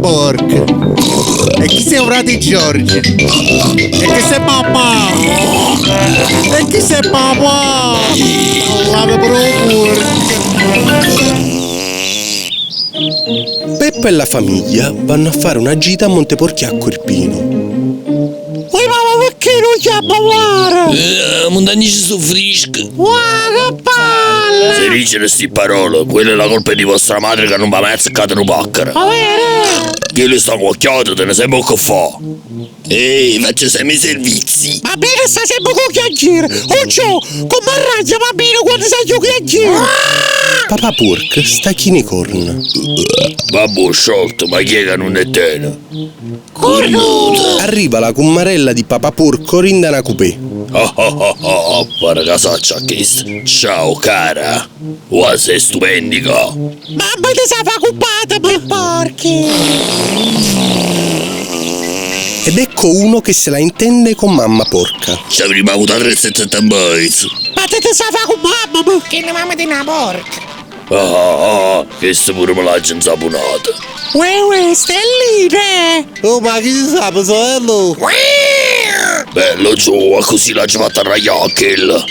porca? E chi sei frate Giorgio? E chi sei mamma? E chi sei papà? Lave porca. Peppa e la famiglia vanno a fare una gita a Monteporchiacco Irpino. Oi mamma, perché non c'è a parlare? Montagna ci soffrisca. Wow, che palle! Se dicono sti parole, quella è la colpa di vostra madre che non va mai azzeccata un paccara. Va bene? Che le sta cuocchiata, te ne sai poco fa. Ehi, faccio sempre i servizi. Va bene, sta sempre con chiacchiere. Oh ciao, come arraglia bambino quando sai che chiacchiere? Papà Porc sta chine corna. Babbo sciolto, ma chi è che non è tena? Cornuta! Arriva la cummarella di Papà Porco Rindana Coupé. Guarda casaccia questa. Ciao cara. Wow, sei stupendica. Mamma ti sa fa cupata per porchi! Ed ecco uno che se la intende con mamma porca. Ci avremmo avuto 370 bytes. Ma te sa fa con mamma? Che la mamma di una porca! Questa pure me l'ha già insaponata. Uè, stelline! Oh, ma chi si sa, sorello? Bello giù, così l'ha già fatta arraiare quella.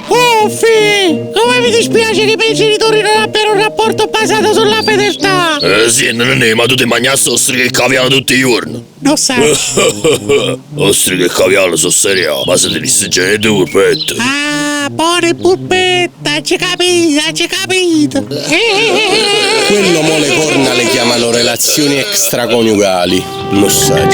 Oh, come mi dispiace che i miei genitori non abbiano un rapporto basato sulla fedeltà! Sì, non è, ma tu ti mangiassi ostriche e caviale tutti i giorni. Non sai. Ostriche e caviale sono serio, ma se te li stai genitori, petto. Ah, buone puppetta, ci capito. Quello mole corna le chiamano relazioni extraconiugali. Lo sai.